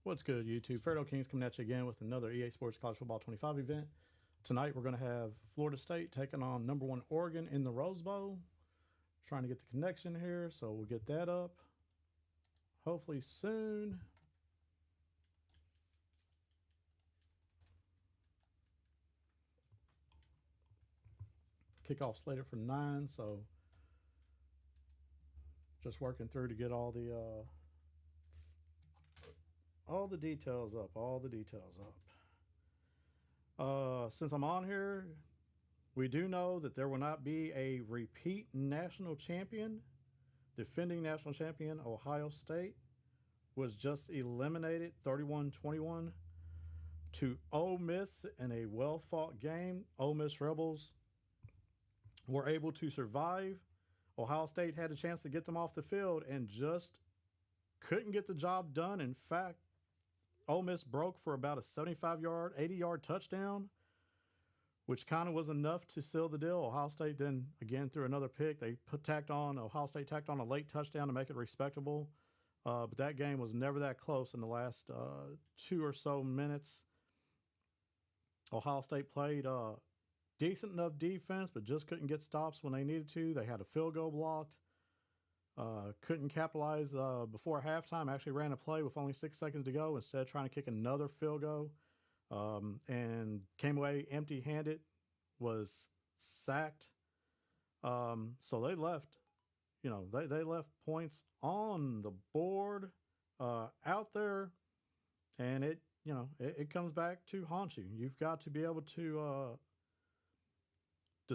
What's good, YouTube? FAIRDALE Kings coming at you again with another EA Sports College Football 25 event. Tonight we're going to have Florida State taking on #1 Oregon in the Rose Bowl. Trying to get the connection here, so we'll get that up hopefully soon. Kickoff slated for 9, so just working through to get all the details up. Since I'm on here, we do know that there will not be a repeat national champion. Defending national champion Ohio State was just eliminated 31-21 to Ole Miss in a well-fought game. Ole Miss Rebels were able to survive. Ohio State had a chance to get them off the field and just couldn't get the job done. In fact, Ole Miss broke for about a 75-yard, 80-yard touchdown, which kind of was enough to seal the deal. Ohio State then, again, threw another pick. Ohio State tacked on a late touchdown to make it respectable. But that game was never that close in the last 2 or so minutes. Ohio State played decent enough defense, but just couldn't get stops when they needed to. They had a field goal blocked. Couldn't capitalize before halftime. Actually ran a play with only 6 seconds to go instead of trying to kick another field goal. And came away empty-handed, was sacked. So they left, they left points on the board out there, and it comes back to haunt you. You've got to be able to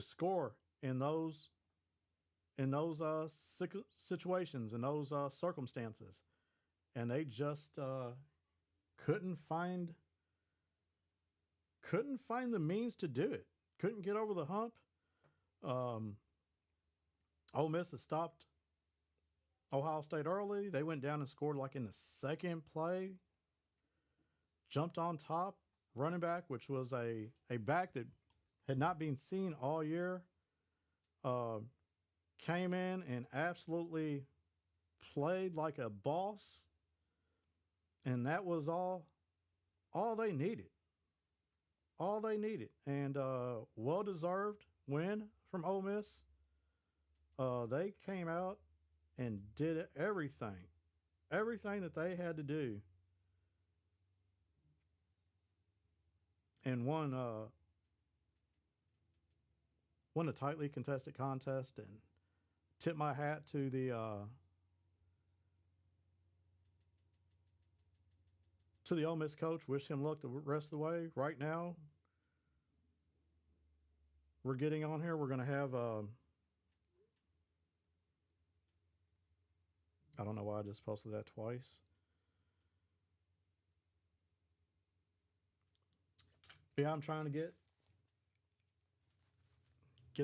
score in those situations, in those circumstances, and they just couldn't find the means to do it. Couldn't get over the hump. Ole Miss has stopped Ohio State early. They went down and scored like in the second play. Jumped on top. Running back, which was a back that had not been seen all year, came in and absolutely played like a boss. And that was all they needed. All they needed. And well-deserved win from Ole Miss. They came out and did everything that they had to do, and won a tightly contested contest. And tip my hat to the Ole Miss coach. Wish him luck the rest of the way. Right now, we're getting on here. We're going to have I don't know why I just posted that twice. But yeah, I'm trying to get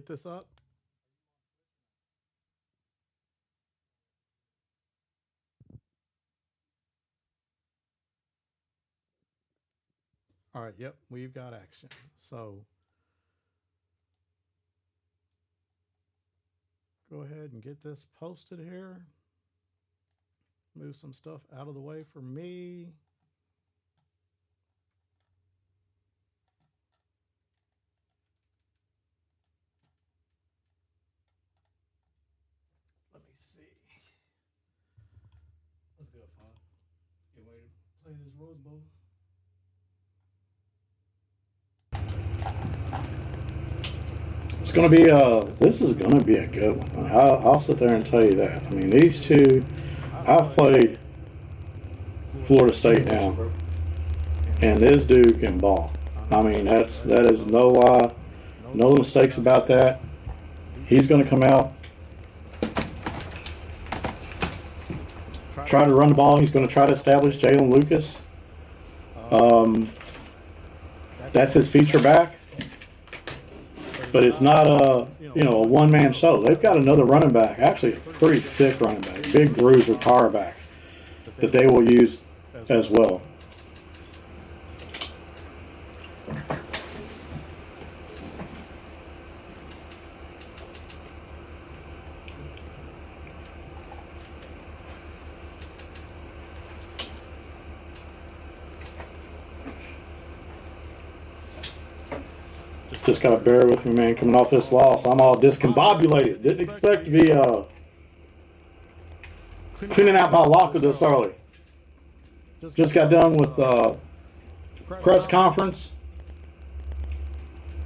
this up. All right, yep, we've got action. So go ahead and get this posted here. Move some stuff out of the way for me. Let me see. Let's go, fun. You waited. Play this Rose Bowl. It's going to be this is going to be a good one. I mean, I'll sit there and tell you that. I mean, these two, I've played Florida State now, and this dude can ball. I mean, that is no lie, no mistakes about that. He's going to come out, try to run the ball. He's going to try to establish Jalen Lucas. That's his feature back. But it's not a one-man show. They've got another running back, actually a pretty thick running back, big bruiser power back that they will use as well. Just gotta bear with me, man. Coming off this loss, I'm all discombobulated. Didn't expect to be cleaning out my locker this early. Just got done with press conference,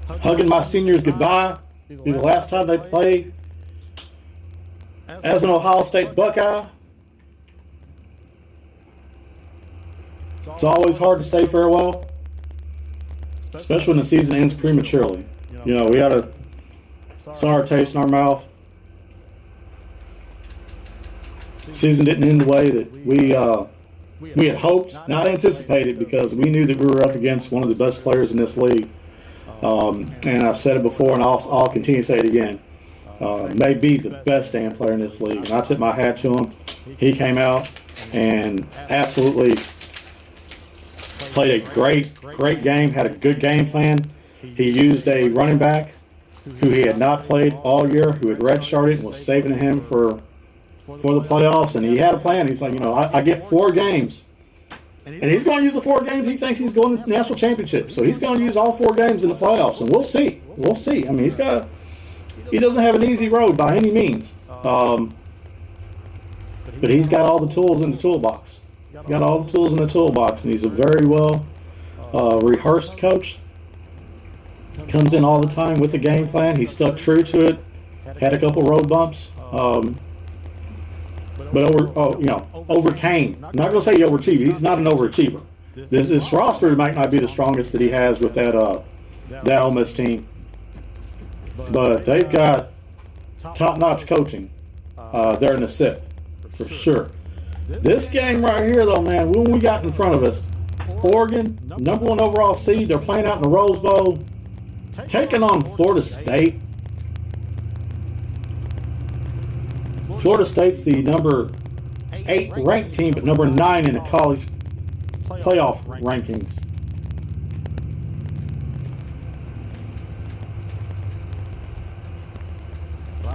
hugging my seniors goodbye. Be the last time they played as an Ohio State Buckeye. It's always hard to say farewell, especially when the season ends prematurely. You know, we had a sour taste in our mouth. Season didn't end the way that we had hoped, not anticipated, because we knew that we were up against one of the best players in this league. And I've said it before, and I'll continue to say it again. May be the best damn player in this league. And I tip my hat to him. He came out and absolutely played a great game, had a good game plan. He used a running back who he had not played all year, who had redshirted and was saving him for the playoffs. And he had a plan. He's like, you know, I get 4 games. And he's going to use the 4 games. He thinks he's going to the national championship. So he's going to use all 4 games in the playoffs. And we'll see. We'll see. I mean, he doesn't have an easy road by any means. But he's got all the tools in the toolbox. He's got all the tools in the toolbox. And he's a very well rehearsed coach. Comes in all the time with the game plan. He stuck true to it. Had a couple road bumps. But overcame. I'm not going to say he overachieved. He's not an overachiever. This roster might not be the strongest that he has with that Ole Miss team, but they've got top-notch coaching there in the SIP for sure. This game right here, though, man, when we got in front of us, Oregon, #1 overall seed, they're playing out in the Rose Bowl, taking on Florida State. Florida State's the number 8 ranked team, but number 9 in the college playoff rankings.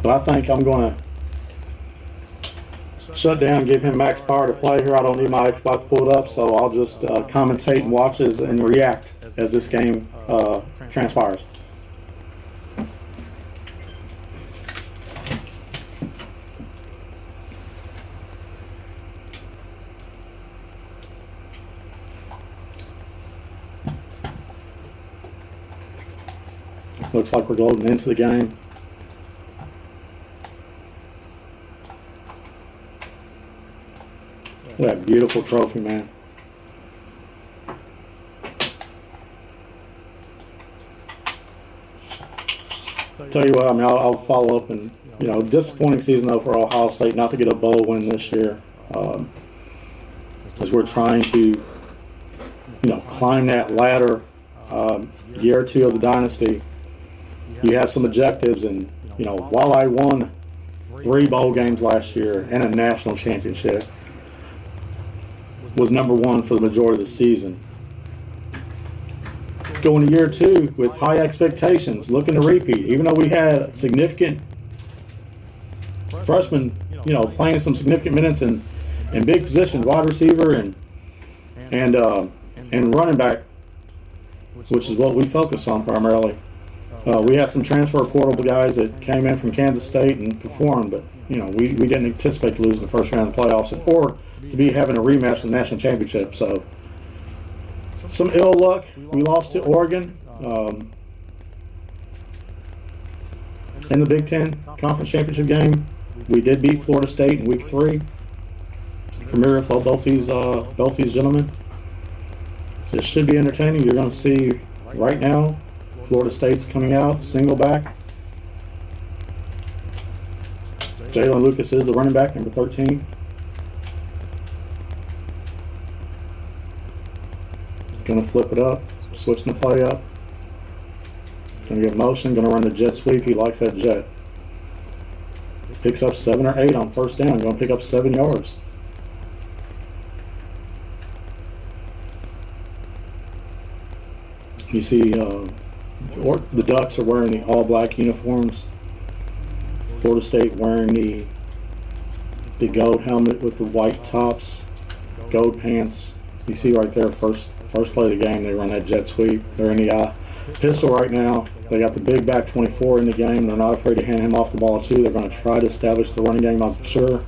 But I think I'm going to shut down, give him max power to play here. I don't need my Xbox pulled up, so I'll just commentate and watch and react as this game transpires. Looks like we're loading into the game. Look at that beautiful trophy, man. Tell you what, I mean, I'll follow up, and you know, disappointing season though for Ohio State not to get a bowl win this year, as we're trying to, you know, climb that ladder. Year or 2 of the Dynasty. You have some objectives, and you know, while I won 3 bowl games last year and a national championship, was #1 for the majority of the season. Going to year 2 with high expectations, looking to repeat, even though we had significant freshmen, you know, playing some significant minutes in big positions, wide receiver and running back, which is what we focus on primarily. We had some transfer portable guys that came in from Kansas State and performed, but you know, we didn't anticipate to lose in the first round of the playoffs or to be having a rematch in the national championship. So some ill luck. We lost to Oregon in the Big Ten Conference Championship game. We did beat Florida State in Week 3. Familiar with both these gentlemen. It should be entertaining. You're going to see right now Florida State's coming out, single back. Jalen Lucas is the running back, number 13. Gonna flip it up, switching the play up. Gonna get motion, gonna run the jet sweep. He likes that jet. Picks up 7 or 8 on first down. Gonna pick up 7 yards. You see the Ducks are wearing the all-black uniforms. Florida State wearing the gold helmet with the white tops, gold pants. You see right there, first play of the game, they run that jet sweep. They're in the pistol right now. They got the big back 24 in the game. They're not afraid to hand him off the ball too. They're going to try to establish the running game, I'm sure.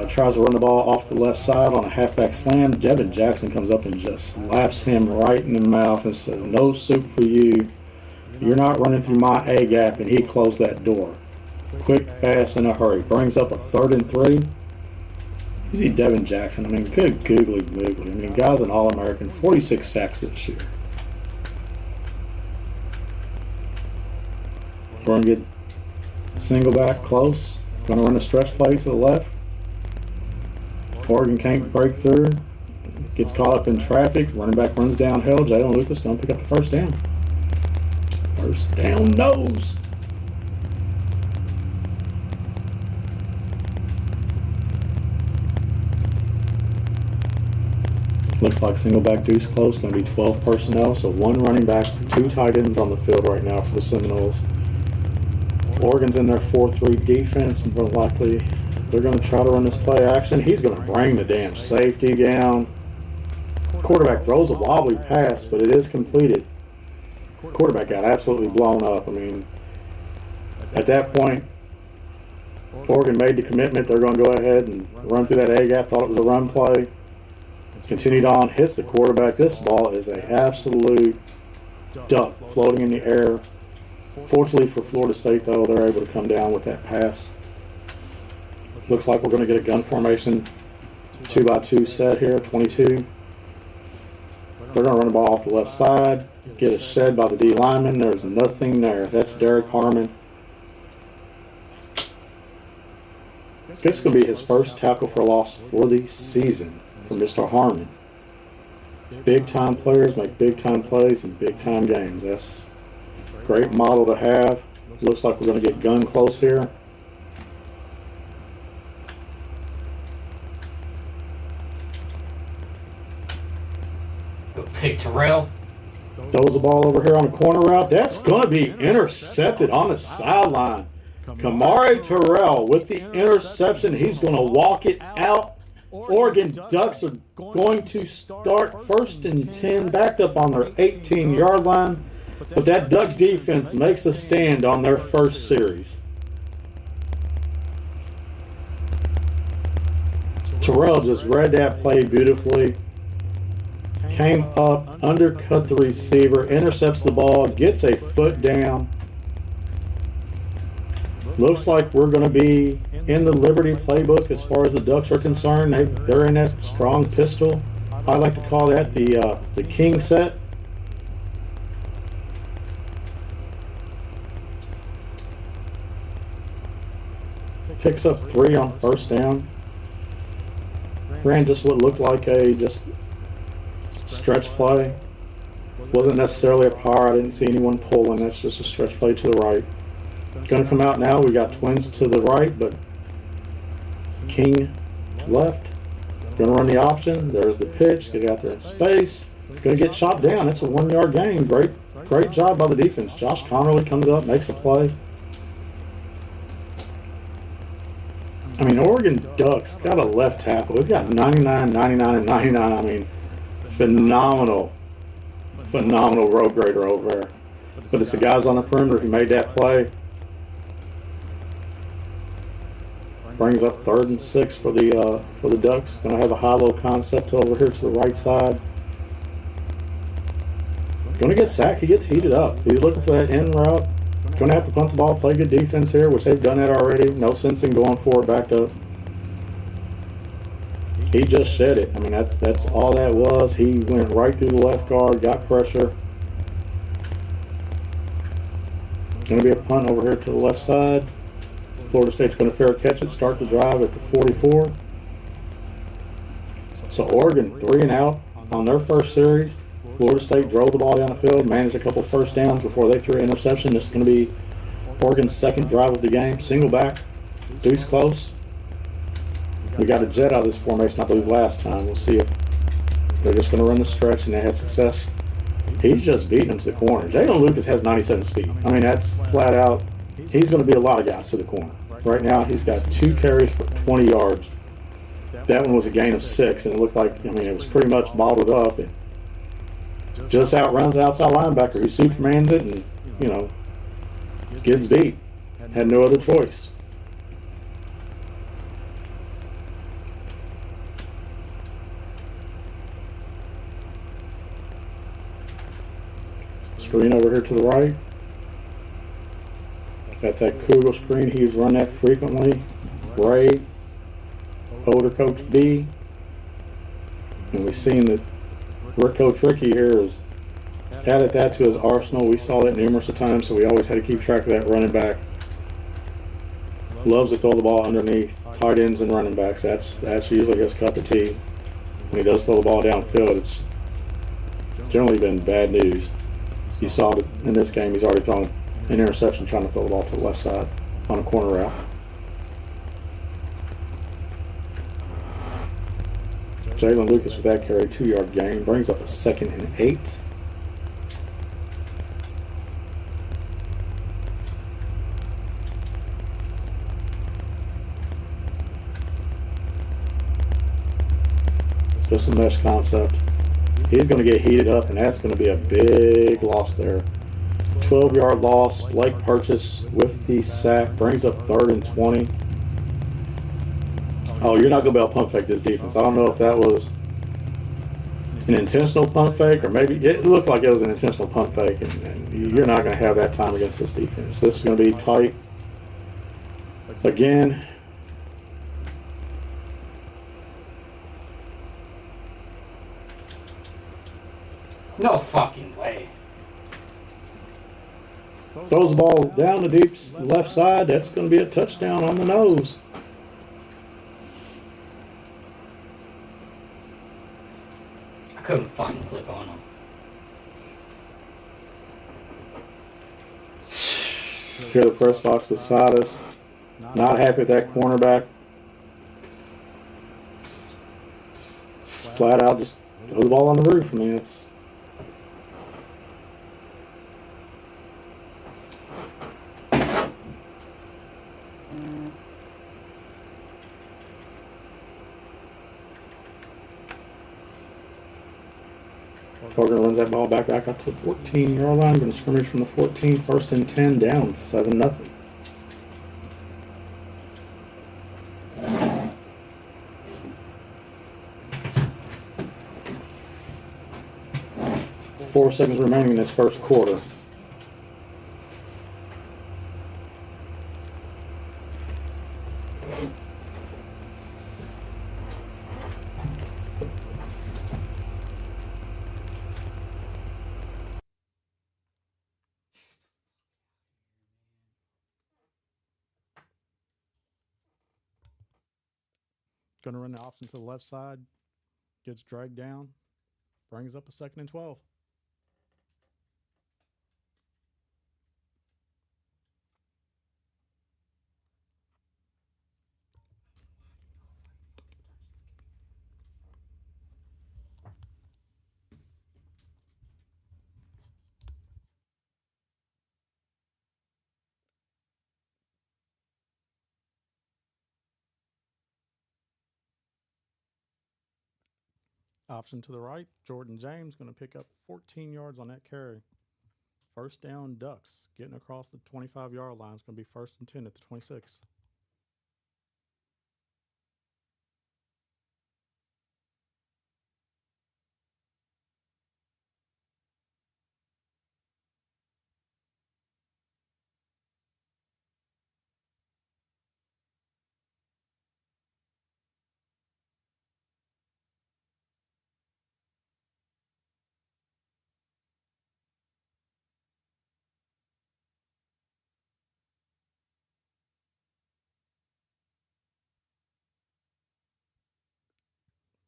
Tries to run the ball off the left side on a halfback slam. Devin Jackson comes up and just slaps him right in the mouth and says, "No soup for you. You're not running through my A gap," and he closed that door. Quick, fast, in a hurry. Brings up a 3rd and 3. You see Devin Jackson. I mean, good googly moogly. I mean, guy's an All-American. 46 sacks this year. We're going to get single back close. Going to run a stretch play to the left. Oregon can't break through. Gets caught up in traffic. Running back runs downhill. Jalen Lucas going to pick up the first down. First down nose. Looks like single back deuce close. Going to be 12 personnel. So 1 running back, 2 tight ends on the field right now for the Seminoles. Oregon's in their 4-3 defense. More likely they're going to try to run this play action. He's going to bring the damn safety down. Quarterback throws a wobbly pass, but it is completed. Quarterback got absolutely blown up. I mean, at that point, Oregon made the commitment. They're going to go ahead and run through that A-gap. Thought it was a run play. Continued on, hits the quarterback. This ball is an absolute duck floating in the air. Fortunately for Florida State, though, they're able to come down with that pass. Looks like we're going to get a gun formation 2x2 set here, 22. They're going to run the ball off the left side, get a shed by the D lineman. There's nothing there. That's Derek Harmon. This is going to be his first tackle for loss for the season for Mr. Harmon. Big-time players make big-time plays in big-time games. That's a great model to have. Looks like we're going to get gun close here. Hey, Terrell. Throws the ball over here on the corner route. That's going to be intercepted on the sideline. Kamari Terrell with the interception. He's going to walk it out. Oregon Ducks are going to start 1st and 10, backed up on their 18-yard line. But that Duck defense makes a stand on their first series. Terrell just read that play beautifully. Came up, undercut the receiver, intercepts the ball, gets a foot down. Looks like we're going to be in the Liberty playbook as far as the Ducks are concerned. They're in that strong pistol. I like to call that the king set. Picks up 3 on 1st down. Ran just what looked like a just stretch play. Wasn't necessarily a power. I didn't see anyone pulling. That's just a stretch play to the right. Going to come out now. We got twins to the right, but King left. Going to run the option. There's the pitch. Get out there in space. Going to get shot down. It's a 1-yard gain. Great job by the defense. Josh Connerly comes up, makes a play. I mean, Oregon Ducks got a left tackle. We've got 99, 99, and 99. I mean, phenomenal road grader over there. But it's the guys on the perimeter who made that play. Brings up 3rd and 6 for the Ducks. Going to have a high-low concept over here to the right side. Going to get sacked. He gets heated up. He's looking for that end route. Going to have to punt the ball, play good defense here, which they've done that already. No sense in going forward, backed up. He just shed it. I mean, that's all that was. He went right through the left guard, got pressure. Going to be a punt over here to the left side. Florida State's going to fair catch it, start the drive at the 44. So Oregon 3 and out on their first series. Florida State drove the ball down the field, managed a couple first downs before they threw an interception. This is going to be Oregon's 2nd drive of the game. Single back, deuce close. We got a jet out of this formation, I believe, last time. We'll see if they're just going to run the stretch and they had success. He's just beating him to the corner. Jalen Lucas has 97 speed. I mean, that's flat out. He's going to beat a lot of guys to the corner. Right now, he's got 2 carries for 20 yards. That one was a gain of 6, and it looked like, I mean, it was pretty much bottled up. And just outruns the outside linebacker who Supermans it and, gets beat. Had no other choice. Screen over here to the right. That's that Kugel screen. He's run that frequently. Ray, older Coach B. And we've seen that Coach Ricky here has added that to his arsenal. We saw that numerous of times, so we always had to keep track of that running back. Loves to throw the ball underneath tight ends and running backs. That's usually his cup of tea. When he does throw the ball downfield, it's generally been bad news. You saw it in this game. He's already thrown an interception trying to throw the ball to the left side on a corner route. Jalen Lucas with that carry, 2-yard gain, brings up a 2nd and 8. Just a mesh concept. He's going to get heated up, and that's going to be a big loss there. 12-yard loss. Blake Purchase with the sack, brings up 3rd and 20. Oh, you're not going to be able to pump fake this defense. I don't know if that was an intentional pump fake, or maybe it looked like it was an intentional pump fake, and you're not going to have that time against this defense. This is going to be tight. Again, No fucking way. throws the ball down the deep left side. That's going to be a touchdown on the nose. I couldn't fucking click on him. Here the press box beside us. Not happy with that cornerback. Flat out just throw the ball on the roof. I mean, it's... Carter runs that ball back up to the 14-yard line. Going to scrimmage from the 14. 1st and 10 down, 7-0. Four seconds remaining in this first quarter. Going to run the option to the left side. Gets dragged down. Brings up a 2nd and 12. Option to the right. Jordan James going to pick up 14 yards on that carry. 1st down, Ducks. Getting across the 25-yard line. It's going to be 1st and 10 at the 26.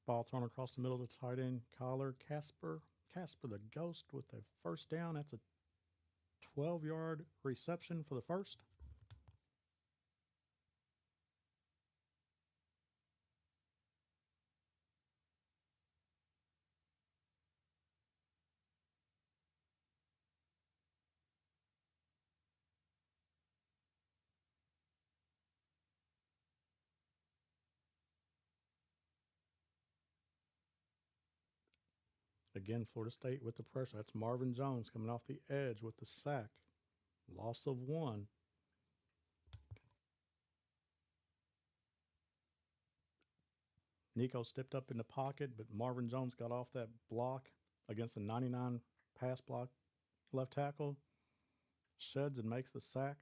Ball thrown across the middle of the tight end collar. Casper the Ghost with the 1st down. That's a 12-yard reception for the 1st. Again, Florida State with the pressure. That's Marvin Jones coming off the edge with the sack. Loss of 1. Nico stepped up in the pocket, but Marvin Jones got off that block against a 99 pass block left tackle. Sheds and makes the sack.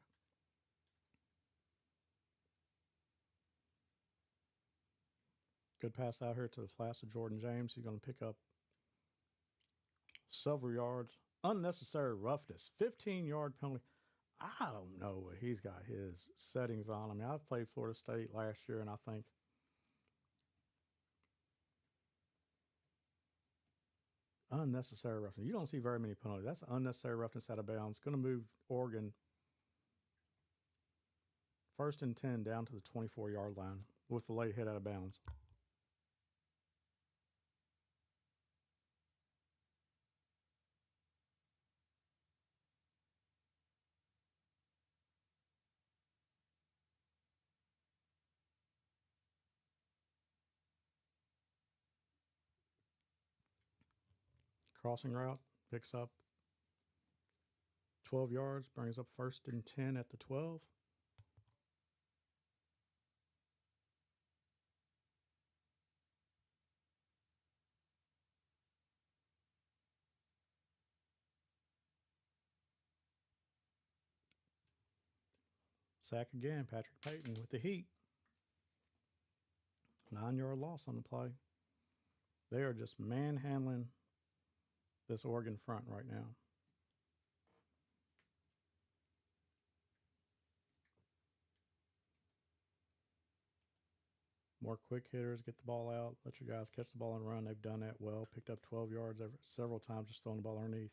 Good pass out here to the flats of Jordan James. He's going to pick up several yards. Unnecessary roughness. 15-yard penalty. I don't know what he's got his settings on. I mean, I've played Florida State last year, and I think unnecessary roughness. You don't see very many penalties. That's unnecessary roughness out of bounds. Going to move Oregon 1st and 10 down to the 24-yard line with the late hit out of bounds. Crossing route, picks up 12 yards, brings up 1st and 10 at the 12. Sack again, Patrick Payton with the heat. 9-yard loss on the play. They are just manhandling this Oregon front right now. More quick hitters, get the ball out, let your guys catch the ball and run. They've done that well. Picked up 12 yards several times, just throwing the ball underneath.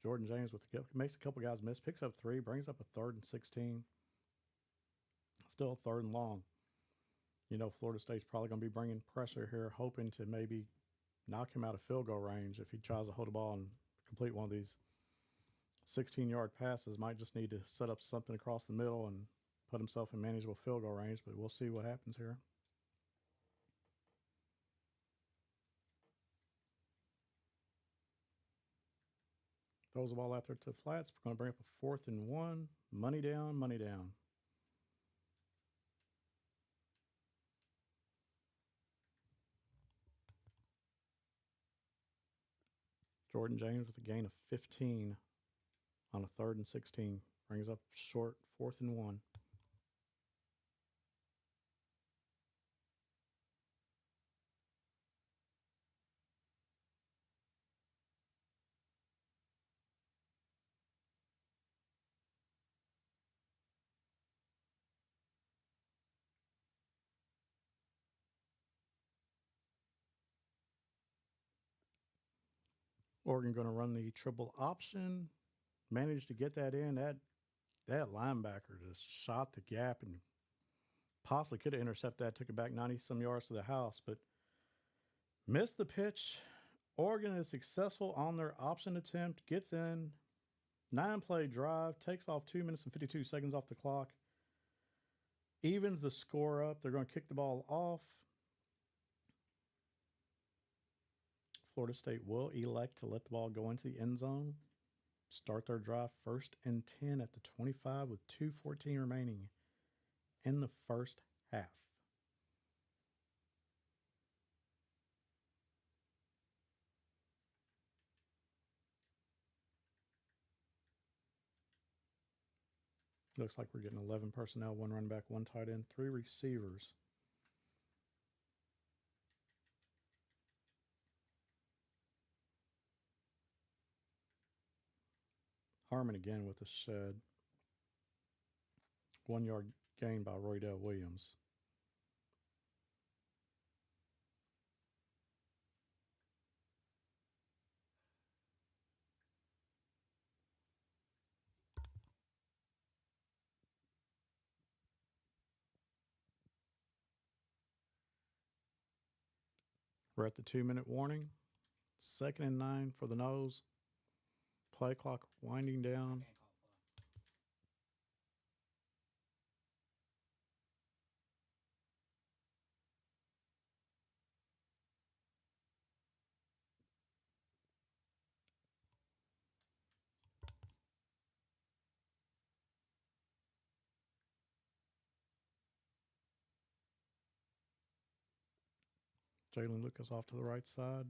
Jordan James makes a couple guys miss, picks up 3, brings up a 3rd and 16. Still 3rd and long. You know, Florida State's probably going to be bringing pressure here, hoping to maybe knock him out of field goal range if he tries to hold the ball and complete one of these 16-yard passes. Might just need to set up something across the middle and put himself in manageable field goal range, but we'll see what happens here. Throws the ball out there to the flats. We're going to bring up a 4th and 1. Money down, money down. Jordan James with a gain of 15 on a 3rd and 16. Brings up short 4th and 1. Oregon going to run the triple option. Managed to get that in. That linebacker just shot the gap and possibly could have intercepted that. Took it back 90-some yards to the house, but missed the pitch. Oregon is successful on their option attempt. Gets in. 9-play drive. Takes off 2 minutes and 52 seconds off the clock. Evens the score up. They're going to kick the ball off. Florida State will elect to let the ball go into the end zone. Start their drive 1st and 10 at the 25 with 2:14 remaining in the first half. Looks like we're getting 11 personnel, 1 running back, 1 tight end, 3 receivers. Harmon again with a shed. 1 yard gain by Roydell Williams. We're at the 2-minute warning. 2nd and 9 for the nose. Play clock winding down. Jalen Lucas off to the right side.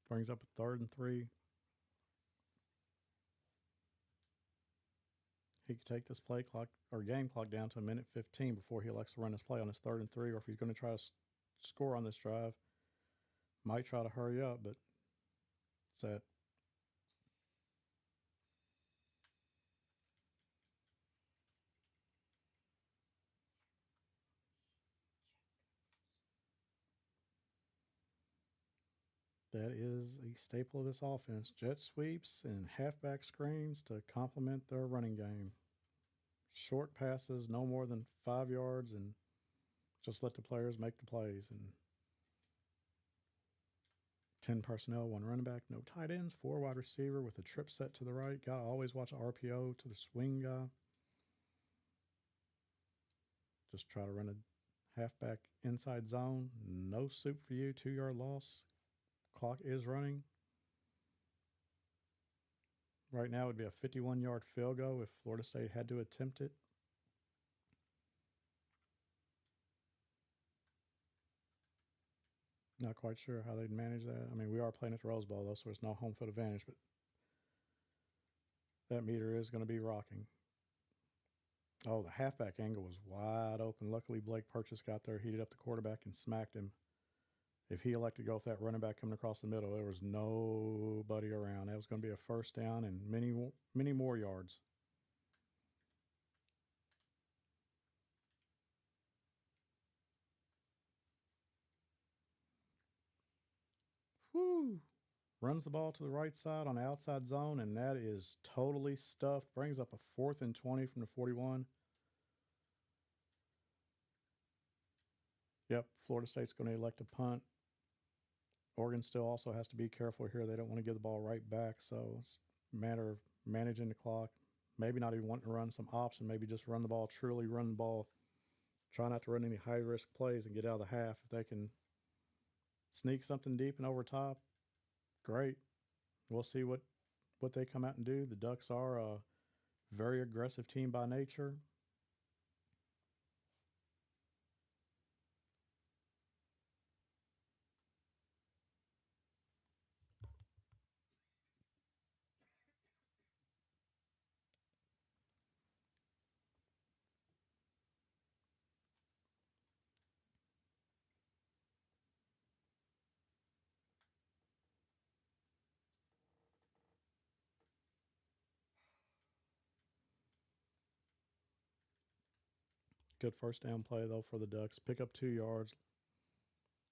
Brings up a 3rd and 3. He could take this play clock or game clock down to 1:15 before he elects to run his play on his 3rd and 3, or if he's going to try to score on this drive, might try to hurry up, but set. That is a staple of this offense. Jet sweeps and halfback screens to complement their running game. Short passes, no more than 5 yards, and just let the players make the plays. And 10 personnel, 1 running back, no tight ends, 4 wide receiver with a trip set to the right. Gotta always watch an RPO to the swing guy. Just try to run a halfback inside zone. No soup for you. 2-yard loss. Clock is running. Right now it would be a 51-yard field goal if Florida State had to attempt it. Not quite sure how they'd manage that. I mean, we are playing at the Rose Bowl, though, so there's no home field advantage, but that meter is going to be rocking. Oh, the halfback angle was wide open. Luckily, Blake Purchase got there, heated up the quarterback, and smacked him. If he elected to go with that running back coming across the middle, there was nobody around. That was going to be a first down and many more yards. Whoo! Runs the ball to the right side on the outside zone, and that is totally stuffed. Brings up a 4th and 20 from the 41. Yep, Florida State's going to elect a punt. Oregon still also has to be careful here. They don't want to give the ball right back, so it's a matter of managing the clock. Maybe not even wanting to run some option. Maybe just run the ball, truly run the ball. Try not to run any high-risk plays and get out of the half. If they can sneak something deep and over top, great. We'll see what they come out and do. The Ducks are a very aggressive team by nature. Good first down play, though, for the Ducks. Pick up 2 yards.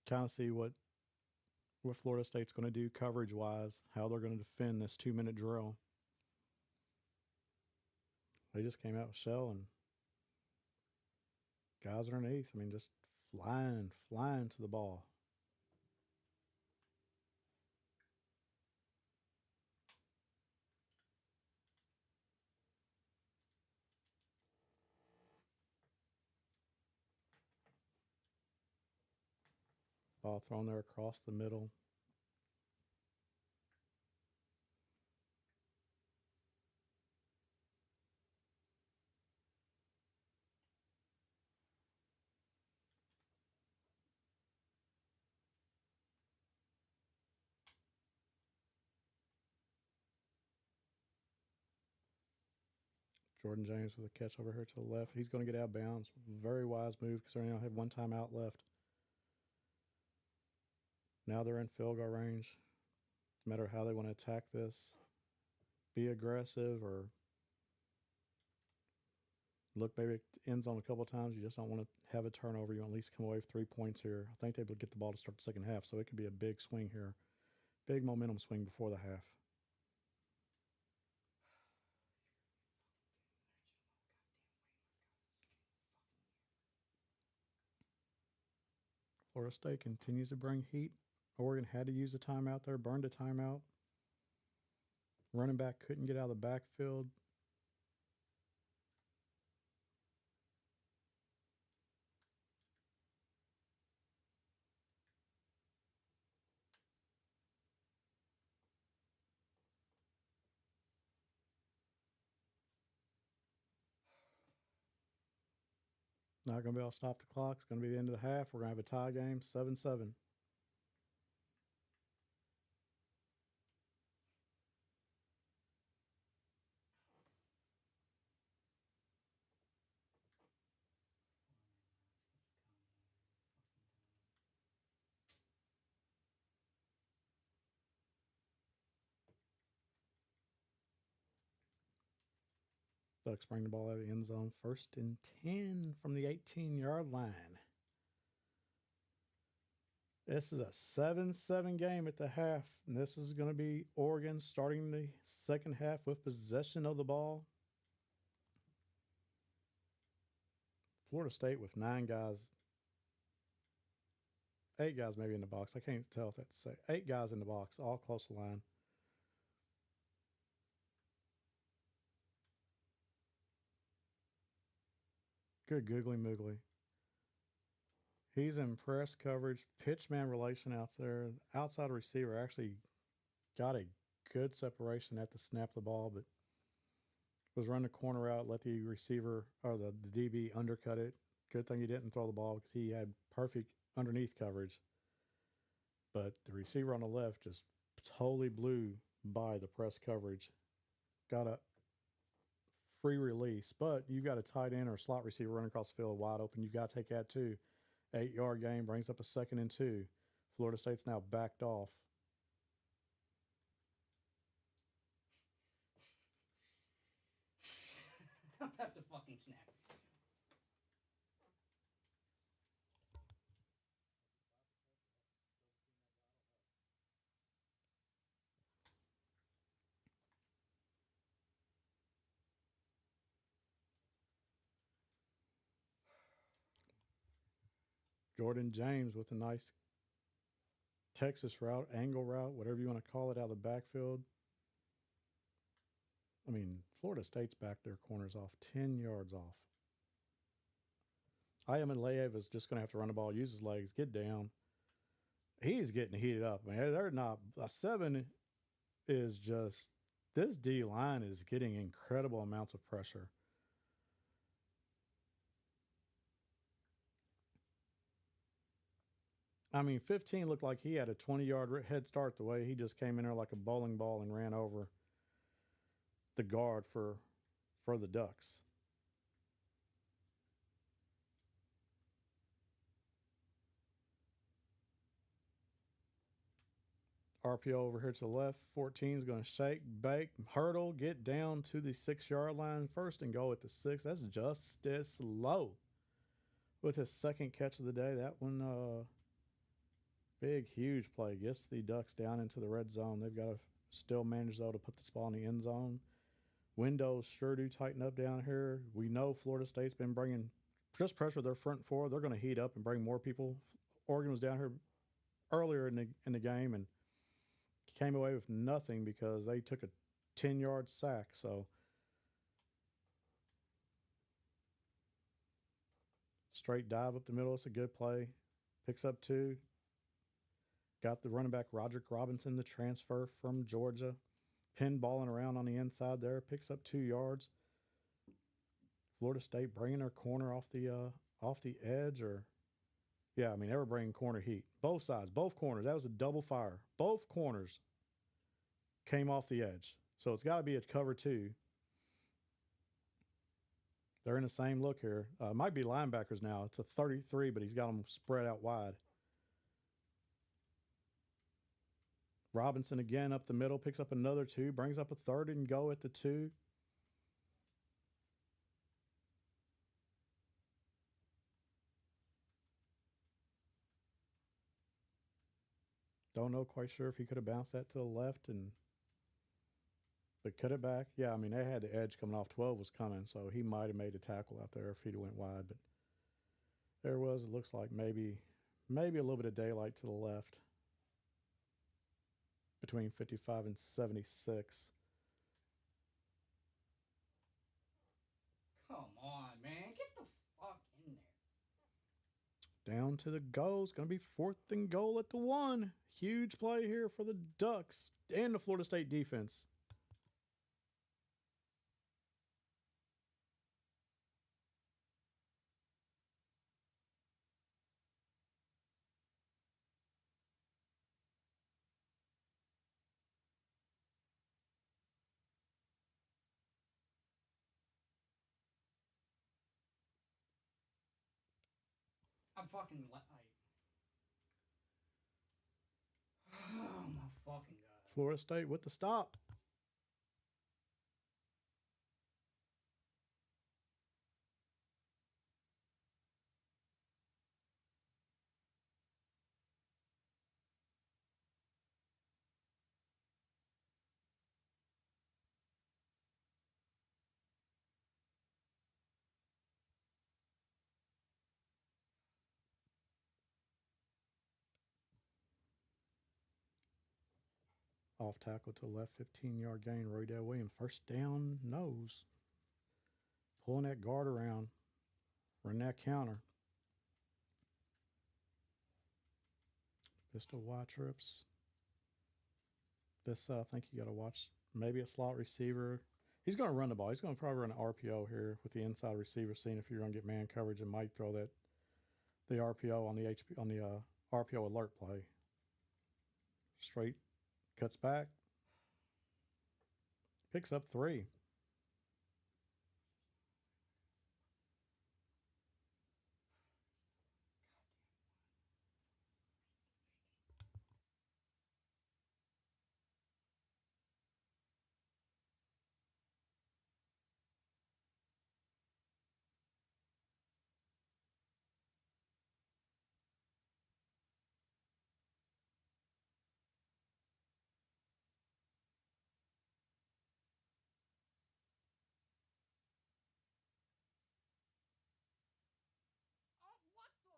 Kind of see what Florida State's going to do coverage-wise, how they're going to defend this 2-minute drill. They just came out with shell and guys underneath. I mean, just flying to the ball. Ball thrown there across the middle. Jordan James with a catch over here to the left. He's going to get out of bounds. Very wise move because they only have 1 timeout left. Now they're in field goal range. No matter how they want to attack this, be aggressive or look maybe it ends on a couple of times. You just don't want to have a turnover. You want to at least come away with 3 points here. I think they will get the ball to start the second half, so it could be a big swing here. Big momentum swing before the half. Florida State continues to bring heat. Oregon had to use a timeout there, burned a timeout. Running back couldn't get out of the backfield. Not going to be able to stop the clock. It's going to be the end of the half. We're going to have a tie game, 7-7. Ducks bring the ball out of the end zone. 1st and 10 from the 18-yard line. This is a 7-7 game at the half. And this is going to be Oregon starting the second half with possession of the ball. Florida State with 9 guys. 8 guys maybe in the box. I can't tell if that's 8 guys in the box, all close to the line. Good googly moogly. He's in press coverage, pitch man relation out there. Outside receiver actually got a good separation at the snap of the ball, but was running the corner out, let the receiver or the DB undercut it. Good thing he didn't throw the ball because he had perfect underneath coverage. But the receiver on the left just totally blew by the press coverage. Got a free release, but you got a tight end or a slot receiver running across the field wide open. You've got to take that too. 8-yard game brings up a 2nd and 2. Florida State's now backed off. I'm about to fucking snap. Jordan James with a nice Texas route, angle route, whatever you want to call it, out of the backfield. I mean, Florida State's backed their corners off 10 yards off. Ayamalev is just going to have to run the ball, use his legs, get down. He's getting heated up. I mean, they're not. A 7 is just, this D line is getting incredible amounts of pressure. I mean, 15 looked like he had a 20-yard head start the way he just came in there like a bowling ball and ran over the guard for the Ducks. RPO over here to the left. 14 is going to shake, bake, hurdle, get down to the 6-yard line. 1st and goal at the 6. That's just as low. With his 2nd catch of the day, that one, big, huge play. Gets the Ducks down into the red zone. They've got to still manage, though, to put this ball in the end zone. Windows sure do tighten up down here. We know Florida State's been bringing just pressure their front four. They're going to heat up and bring more people. Oregon was down here earlier in the game and came away with nothing because they took a 10-yard sack. So straight dive up the middle. It's a good play. Picks up 2. Got the running back Roderick Robinson, the transfer from Georgia. Pinballing around on the inside there. Picks up 2 yards. Florida State bringing their corner off the edge, or yeah, I mean, they were bringing corner heat. Both sides, both corners. That was a double fire. Both corners came off the edge. So it's got to be a cover 2. They're in the same look here. Might be linebackers now. It's a 33, but he's got them spread out wide. Robinson again up the middle, picks up another 2, brings up a 3rd and go at the 2. Don't know, quite sure if he could have bounced that to the left but cut it back. Yeah, I mean, they had the edge coming off. 12 was coming, so he might have made a tackle out there if he'd went wide. But there was, it looks like maybe a little bit of daylight to the left. Between 55 and 76. Come on, man. Get the fuck in there. Down to the goal. It's going to be 4th and goal at the 1. Huge play here for the Ducks and the Florida State defense. I'm fucking like. Oh my fucking god. Florida State with the stop. Off tackle to left, 15-yard gain. Roydell Williams, first down, nose. Pulling that guard around. Run that counter. Pistol Y trips. This, I think you got to watch. Maybe a slot receiver. He's going to run the ball. He's going to probably run an RPO here with the inside receiver, seeing if you're going to get man coverage, and might throw the RPO on the RPO alert play. Straight cuts back. Picks up 3. Oh, what the?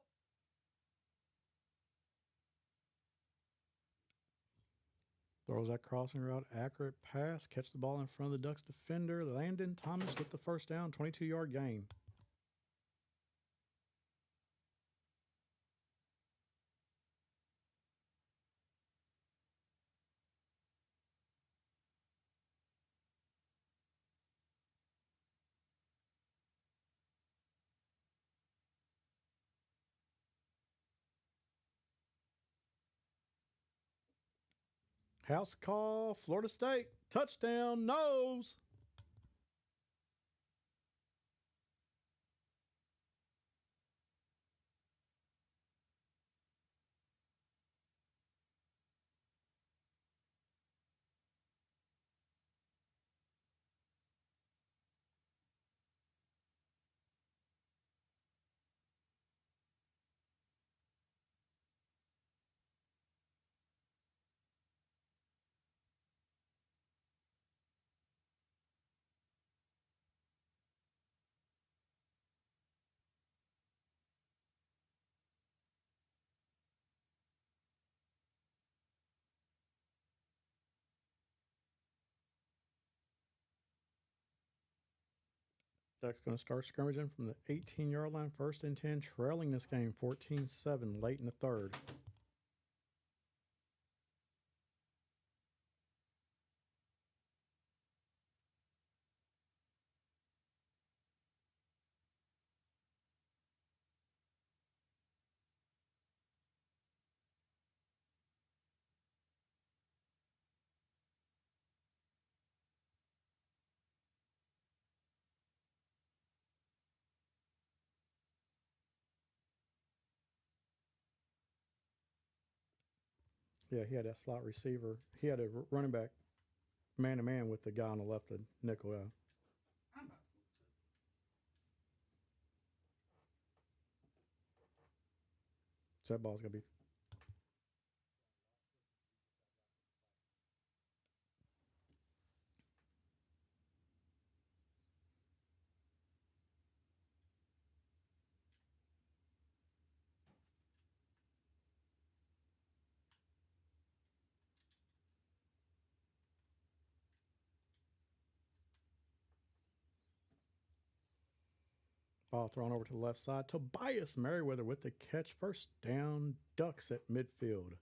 Throws that crossing route, accurate pass, catch the ball in front of the Ducks defender. Landon Thomas with the first down, 22-yard gain. House call, Florida State, touchdown, nose. Ducks going to start scrimmaging from the 18-yard line, 1st and 10, trailing this game 14-7 late in the third. Yeah, he had that slot receiver. He had a running back man-to-man with the guy on the left, the nickel. I'm about to. So that ball's going to be ball thrown over to the left side. Tobias Merriweather with the catch. First down, Ducks at midfield.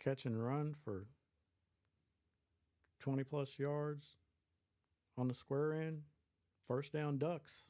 catch and run for 20 plus yards on the square end. First down Ducks.